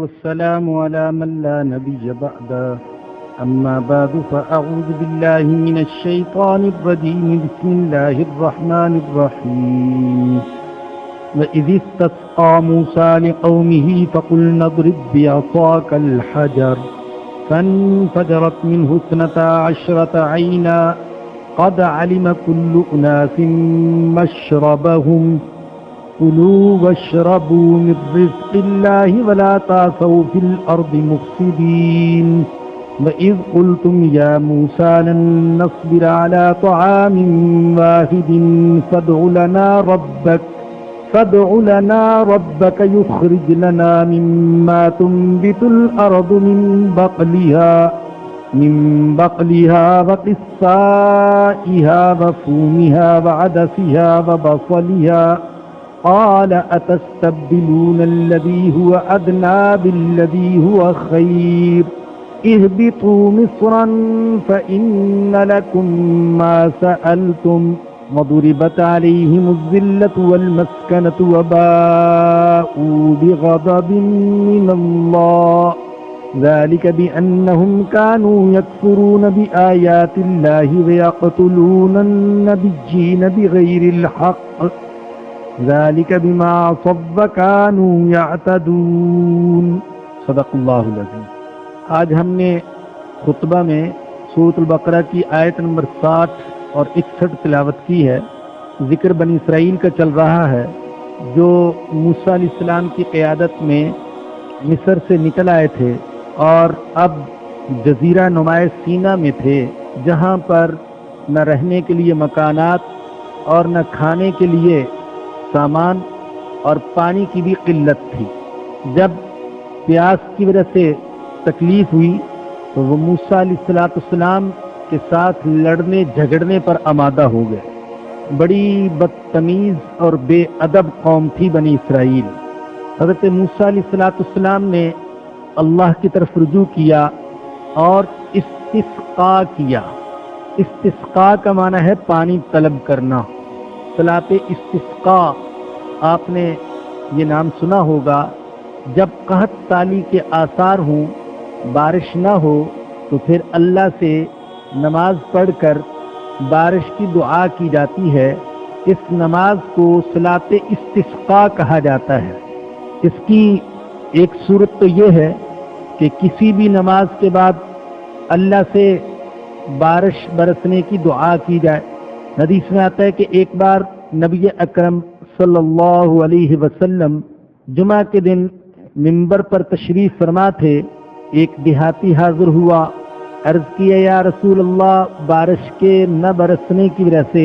والسلام على من لا نبي بعده أما بعد فأعوذ بالله من الشيطان الرجيم بسم الله الرحمن الرحيم وإذ استسقى موسى لقومه فقلنا اضرب بعصاك الحجر فانفجرت منه 12 عينا قد علم كل أناس مشربهم كلوا واشربوا من رزق الله ولا تعثوا في الأرض مفسدين وإذ قلتم يا موسى لن نصبر على طعام واحد فادع لنا ربك يخرج لنا مما تنبت الأرض من بقلها وقثائها وفومها وعدسها وبصلها قال أتستبدلون الذي هو أدنى بالذي هو خير اهبطوا مصرا فإن لكم ما سألتم وضربت عليهم الذلة والمسكنة وباءوا بغضب من الله ذلك بأنهم كانوا يكفرون بآيات الله ويقتلون النبيين بغير الحق ذلك بما عصوا وكانوا يعتدون صدق اللہ العظیم۔ آج ہم نے خطبہ میں سورۃ البقرہ کی آیت نمبر 60 اور 61 تلاوت کی ہے۔ ذکر بنی اسرائیل کا چل رہا ہے جو موسیٰ علیہ السلام کی قیادت میں مصر سے نکل آئے تھے اور اب جزیرہ نمائے سینا میں تھے، جہاں پر نہ رہنے کے لیے مکانات اور نہ کھانے کے لیے سامان اور پانی کی بھی قلت تھی۔ جب پیاس کی وجہ سے تکلیف ہوئی تو وہ موسیٰ علیہ السلام کے ساتھ لڑنے جھگڑنے پر آمادہ ہو گئے۔ بڑی بدتمیز اور بے ادب قوم تھی بنی اسرائیل۔ حضرت موسیٰ علیہ السلام نے اللہ کی طرف رجوع کیا اور استسقا کیا۔ استسقا کا معنی ہے پانی طلب کرنا۔ صلاۃ استسقا آپ نے یہ نام سنا ہوگا۔ جب قحط سالی کے آثار ہوں، بارش نہ ہو، تو پھر اللہ سے نماز پڑھ کر بارش کی دعا کی جاتی ہے۔ اس نماز کو صلاۃ استسقا کہا جاتا ہے۔ اس کی ایک صورت تو یہ ہے کہ کسی بھی نماز کے بعد اللہ سے بارش برسنے کی دعا کی جائے۔ حدیث میں آتا ہے کہ ایک بار نبی اکرم صلی اللہ علیہ وسلم جمعہ کے دن منبر پر تشریف فرما تھے۔ ایک دیہاتی حاضر ہوا، عرض کیا یا رسول اللہ، بارش کے نہ برسنے کی وجہ سے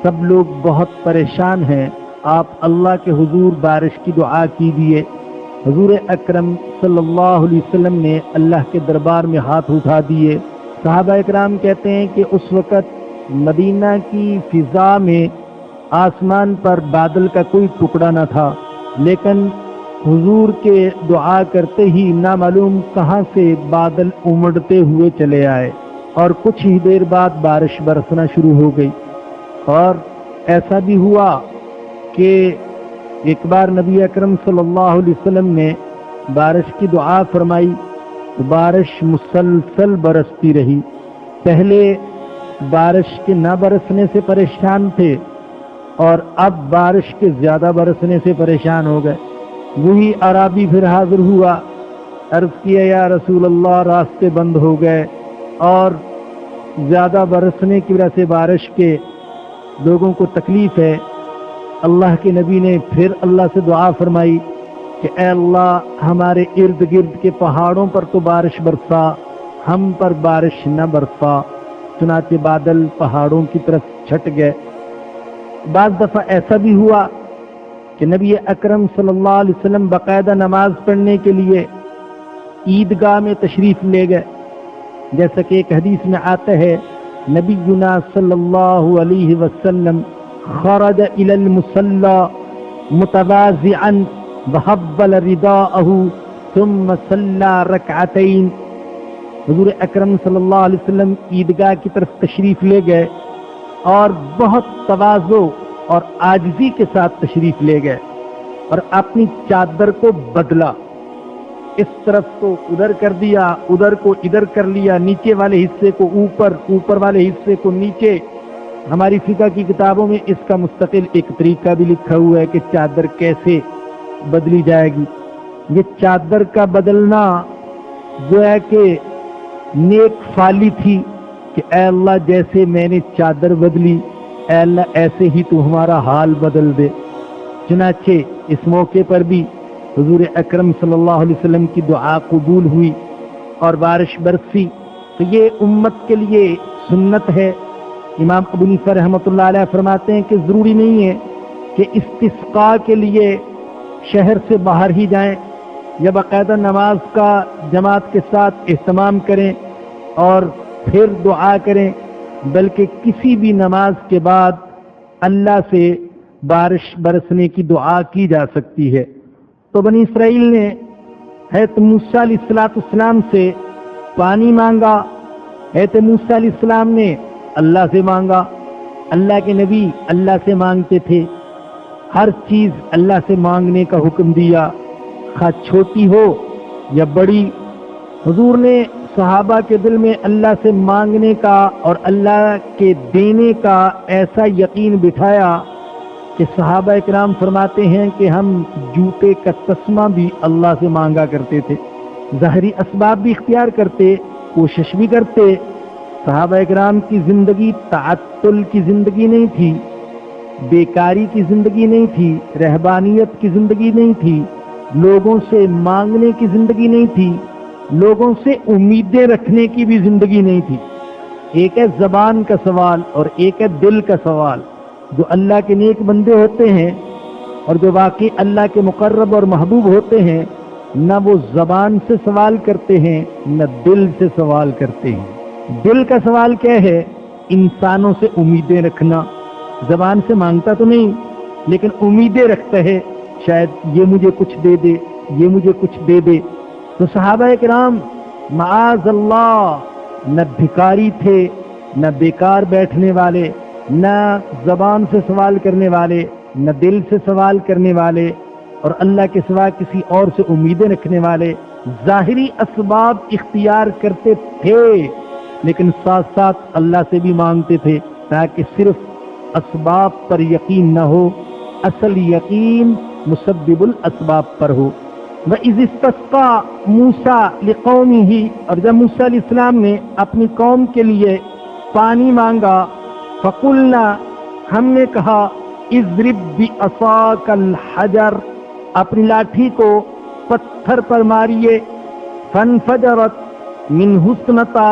سب لوگ بہت پریشان ہیں، آپ اللہ کے حضور بارش کی دعا کیجیے۔ حضور اکرم صلی اللہ علیہ وسلم نے اللہ کے دربار میں ہاتھ اٹھا دیے۔ صحابہ اکرام کہتے ہیں کہ اس وقت مدینہ کی فضا میں آسمان پر بادل کا کوئی ٹکڑا نہ تھا، لیکن حضور کے دعا کرتے ہی نامعلوم کہاں سے بادل امڑتے ہوئے چلے آئے اور کچھ ہی دیر بعد بارش برسنا شروع ہو گئی۔ اور ایسا بھی ہوا کہ ایک بار نبی اکرم صلی اللہ علیہ وسلم نے بارش کی دعا فرمائی تو بارش مسلسل برستی رہی۔ پہلے بارش کے نہ برسنے سے پریشان تھے اور اب بارش کے زیادہ برسنے سے پریشان ہو گئے۔ وہی عرابی پھر حاضر ہوا، عرض کیا یا رسول اللہ، راستے بند ہو گئے اور زیادہ برسنے کی وجہ سے بارش کے لوگوں کو تکلیف ہے۔ اللہ کے نبی نے پھر اللہ سے دعا فرمائی کہ اے اللہ، ہمارے ارد گرد کے پہاڑوں پر تو بارش برسا، ہم پر بارش نہ برسا۔ چنانچہ بادل پہاڑوں کی طرف چھٹ گئے۔ بعض دفعہ ایسا بھی ہوا کہ نبی اکرم صلی اللہ علیہ وسلم باقاعدہ نماز پڑھنے کے لیے عیدگاہ میں تشریف لے گئے، جیسا کہ ایک حدیث میں آتا ہے نبینا صلی اللہ علیہ وسلم خرج الی المصلی متواضعا وحبل رداءہ ثم صلی رکعتین۔ حضور اکرم صلی اللہ علیہ وسلم عیدگاہ کی طرف تشریف لے گئے اور بہت تواضع اور عاجزی کے ساتھ تشریف لے گئے اور اپنی چادر کو بدلا اس طرف کو ادھر کر دیا، ادھر کو ادھر کر لیا، نیچے والے حصے کو اوپر، اوپر والے حصے کو نیچے۔ ہماری فقہ کی کتابوں میں اس کا مستقل ایک طریقہ بھی لکھا ہوا ہے کہ چادر کیسے بدلی جائے گی۔ یہ چادر کا بدلنا گویا کہ نیک فالی تھی کہ اے اللہ جیسے میں نے چادر بدلی، اے اللہ ایسے ہی تو ہمارا حال بدل دے۔ چنانچہ اس موقع پر بھی حضور اکرم صلی اللہ علیہ وسلم کی دعا قبول ہوئی اور بارش برسی۔ تو یہ امت کے لیے سنت ہے۔ امام ابو حنیفہ رحمۃ اللہ علیہ فرماتے ہیں کہ ضروری نہیں ہے کہ استسقاء کے لیے شہر سے باہر ہی جائیں یا باقاعدہ نماز کا جماعت کے ساتھ اہتمام کریں اور پھر دعا کریں، بلکہ کسی بھی نماز کے بعد اللہ سے بارش برسنے کی دعا کی جا سکتی ہے۔ تو بنی اسرائیل نے حضرت موسیٰ علیہ السلام سے پانی مانگا، حضرت موسیٰ علیہ السلام نے اللہ سے مانگا۔ اللہ کے نبی اللہ سے مانگتے تھے، ہر چیز اللہ سے مانگنے کا حکم دیا، خواہ چھوٹی ہو یا بڑی۔ حضور نے صحابہ کے دل میں اللہ سے مانگنے کا اور اللہ کے دینے کا ایسا یقین بٹھایا کہ صحابہ اکرام فرماتے ہیں کہ ہم جوتے کا تسمہ بھی اللہ سے مانگا کرتے تھے، ظاہری اسباب بھی اختیار کرتے، کوشش بھی کرتے۔ صحابہ اکرام کی زندگی تعطل کی زندگی نہیں تھی، بیکاری کی زندگی نہیں تھی، رہبانیت کی زندگی نہیں تھی، لوگوں سے مانگنے کی زندگی نہیں تھی، لوگوں سے امیدیں رکھنے کی بھی زندگی نہیں تھی۔ ایک ہے زبان کا سوال اور ایک ہے دل کا سوال۔ جو اللہ کے نیک بندے ہوتے ہیں اور جو واقعی اللہ کے مقرب اور محبوب ہوتے ہیں، نہ وہ زبان سے سوال کرتے ہیں نہ دل سے سوال کرتے ہیں۔ دل کا سوال کیا ہے؟ انسانوں سے امیدیں رکھنا۔ زبان سے مانگتا تو نہیں لیکن امیدیں رکھتا ہے، شاید یہ مجھے کچھ دے دے، یہ مجھے کچھ دے دے۔ تو صحابہ کرام معاذ اللہ نہ بھکاری تھے، نہ بیکار بیٹھنے والے، نہ زبان سے سوال کرنے والے، نہ دل سے سوال کرنے والے، اور اللہ کے سوا کسی اور سے امیدیں رکھنے والے۔ ظاہری اسباب اختیار کرتے تھے لیکن ساتھ ساتھ اللہ سے بھی مانگتے تھے تاکہ صرف اسباب پر یقین نہ ہو، اصل یقین مسبب الاسباب پر ہو۔ وَإِذِ اسْتَسْقَىٰ مُوسَىٰ لِقَوْمِهِ، اور جب موسیٰ علیہ السلام نے اپنی قوم کے لیے پانی مانگا، فَقُلْنَا، ہم نے کہا، اضرب بعصاک الحجر، اپنی لاٹھی کو پتھر پر ماریے، فانفجرت منہ اثنتا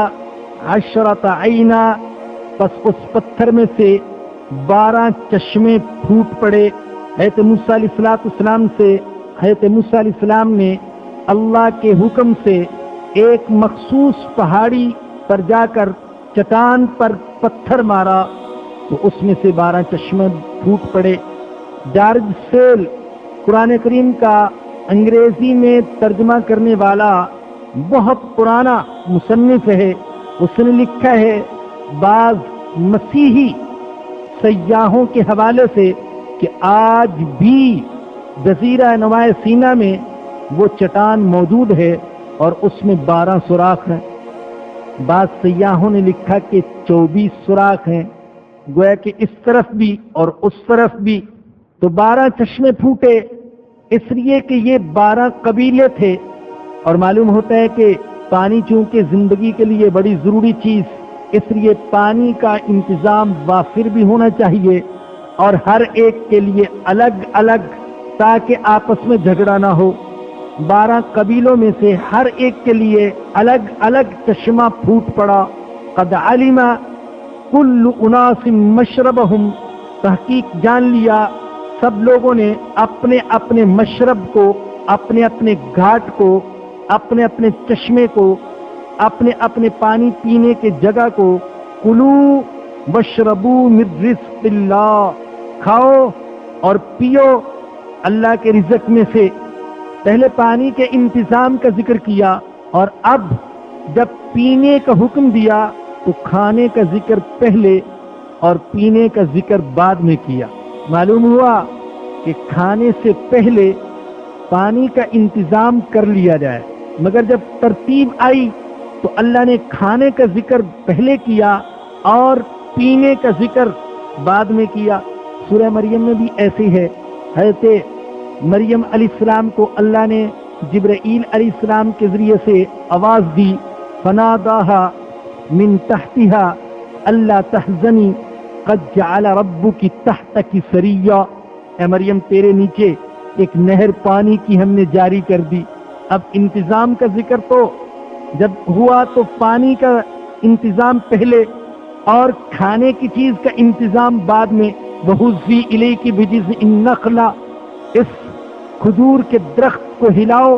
عشرۃ عینا، پس اس پتھر میں سے 12 چشمے پھوٹ پڑے۔ حضرت موسیٰ علیہ السلام سے حضرت موسیٰ علیہ السلام نے اللہ کے حکم سے ایک مخصوص پہاڑی پر جا کر چٹان پر پتھر مارا تو اس میں سے 12 چشمے پھوٹ پڑے۔ جارج سیل قرآن کریم کا انگریزی میں ترجمہ کرنے والا بہت پرانا مصنف ہے، اس نے لکھا ہے بعض مسیحی سیاحوں کے حوالے سے کہ آج بھی جزیرہ نمائے سینا میں وہ چٹان موجود ہے اور اس میں 12 سوراخ ہیں۔ بعض سیاحوں نے لکھا کہ 24 سوراخ ہیں، گویا کہ اس طرف بھی اور اس طرف بھی۔ تو 12 چشمے پھوٹے اس لیے کہ یہ 12 قبیلے تھے، اور معلوم ہوتا ہے کہ پانی چونکہ زندگی کے لیے بڑی ضروری چیز، اس لیے پانی کا انتظام وافر بھی ہونا چاہیے اور ہر ایک کے لیے الگ الگ، تاکہ آپس میں جھگڑا نہ ہو۔ 12 قبیلوں میں سے ہر ایک کے لیے الگ الگ چشمہ پھوٹ پڑا۔ قد علم کل اناس مشربہم، تحقیق جان لیا سب لوگوں نے اپنے اپنے مشرب کو، اپنے اپنے گھاٹ کو، اپنے اپنے چشمے کو، اپنے اپنے پانی پینے کے جگہ کو۔ کلو واشربو من رزق اللہ، کھاؤ اور پیو اللہ کے رزق میں سے۔ پہلے پانی کے انتظام کا ذکر کیا اور اب جب پینے کا حکم دیا تو کھانے کا ذکر پہلے اور پینے کا ذکر بعد میں کیا۔ معلوم ہوا کہ کھانے سے پہلے پانی کا انتظام کر لیا جائے، مگر جب ترتیب آئی تو اللہ نے کھانے کا ذکر پہلے کیا اور پینے کا ذکر بعد میں کیا۔ سورہ مریم میں بھی ایسے ہے، حضرت مریم علیہ السلام کو اللہ نے جبرائیل علیہ السلام کے ذریعے سے آواز دی، فناداہا من تحتہا اللہ تحزنی قد جعل ربک تحتک سریا، اے مریم تیرے نیچے ایک نہر پانی کی ہم نے جاری کر دی۔ اب انتظام کا ذکر تو جب ہوا تو پانی کا انتظام پہلے اور کھانے کی چیز کا انتظام بعد میں۔ وَهُزِّي إِلَيْكِ بِجِذْعِ النَّخْلَةِ، اس کھجور کے درخت کو ہلاؤ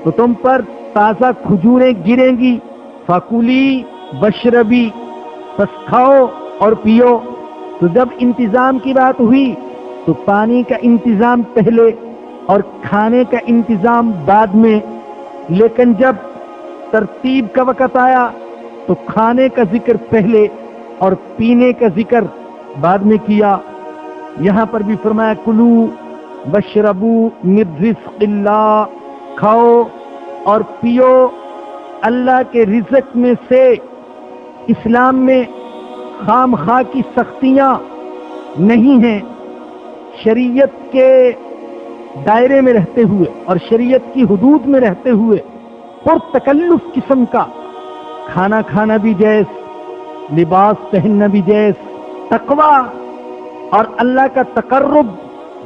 تو تم پر تازہ کھجوریں گریں گی۔ فَكُلِي وَاشْرَبِي، پس کھاؤ اور پیو۔ تو جب انتظام کی بات ہوئی تو پانی کا انتظام پہلے اور کھانے کا انتظام بعد میں، لیکن جب ترتیب کا وقت آیا تو کھانے کا ذکر پہلے اور پینے کا ذکر بعد میں کیا۔ یہاں پر بھی فرمایا کلو واشربو من رزق اللہ، کھاؤ اور پیو اللہ کے رزق میں سے۔ اسلام میں خام خواہ کی سختیاں نہیں ہیں، شریعت کے دائرے میں رہتے ہوئے اور شریعت کی حدود میں رہتے ہوئے پر تکلف قسم کا کھانا کھانا بھی جائز، لباس پہننا بھی جائز۔ تقویٰ اور اللہ کا تقرب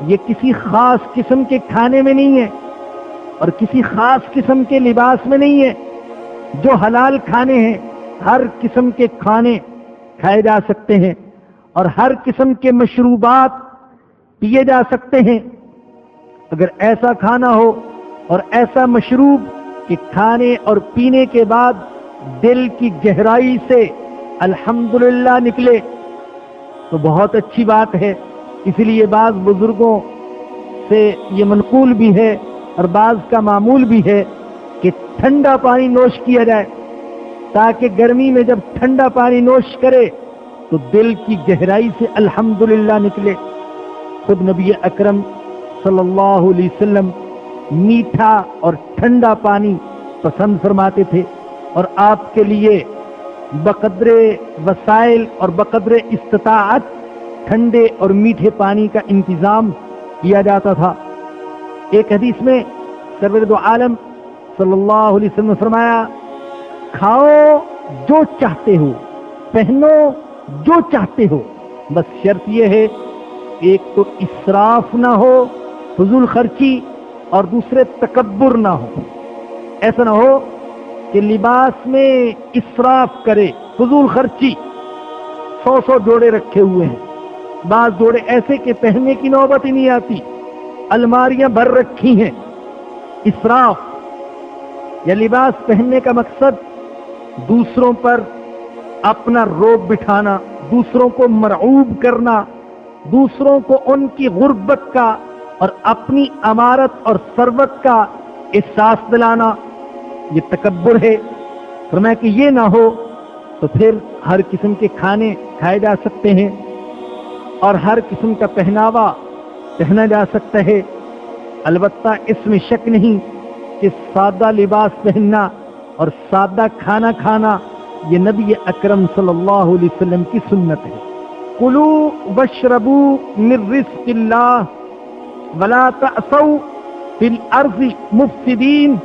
یہ کسی خاص قسم کے کھانے میں نہیں ہے اور کسی خاص قسم کے لباس میں نہیں ہے۔ جو حلال کھانے ہیں، ہر قسم کے کھانے کھائے جا سکتے ہیں اور ہر قسم کے مشروبات پیے جا سکتے ہیں۔ اگر ایسا کھانا ہو اور ایسا مشروب کہ کھانے اور پینے کے بعد دل کی گہرائی سے الحمدللہ نکلے تو بہت اچھی بات ہے۔ اس لیے بعض بزرگوں سے یہ منقول بھی ہے اور بعض کا معمول بھی ہے کہ ٹھنڈا پانی نوش کیا جائے تاکہ گرمی میں جب ٹھنڈا پانی نوش کرے تو دل کی گہرائی سے الحمدللہ نکلے۔ خود نبی اکرم صلی اللہ علیہ وسلم میٹھا اور ٹھنڈا پانی پسند فرماتے تھے اور آپ کے لیے بقدر وسائل اور بقدر استطاعت ٹھنڈے اور میٹھے پانی کا انتظام کیا جاتا تھا۔ ایک حدیث میں سرور دو عالم صلی اللہ علیہ وسلم نے فرمایا، کھاؤ جو چاہتے ہو، پہنو جو چاہتے ہو، بس شرط یہ ہے ایک تو اسراف نہ ہو، فضول خرچی، اور دوسرے تکبر نہ ہو۔ ایسا نہ ہو کہ لباس میں اسراف کرے، فضول خرچی، 100 جوڑے رکھے ہوئے ہیں، بعض جوڑے ایسے کہ پہننے کی نوبت ہی نہیں آتی، الماریاں بھر رکھی ہیں۔ اسراف یا لباس پہننے کا مقصد دوسروں پر اپنا روب بٹھانا، دوسروں کو مرعوب کرنا، دوسروں کو ان کی غربت کا اور اپنی امارت اور ثروت کا احساس دلانا، یہ تکبر ہے۔ فرمایا کہ یہ نہ ہو تو پھر ہر قسم کے کھانے کھائے جا سکتے ہیں اور ہر قسم کا پہناوا پہنا جا سکتا ہے۔ البتہ اس میں شک نہیں کہ سادہ لباس پہننا اور سادہ کھانا کھانا یہ نبی اکرم صلی اللہ علیہ وسلم کی سنت ہے۔ کلوا واشربوا من رزق اللہ ولا تأسوا فی الارض مفسدین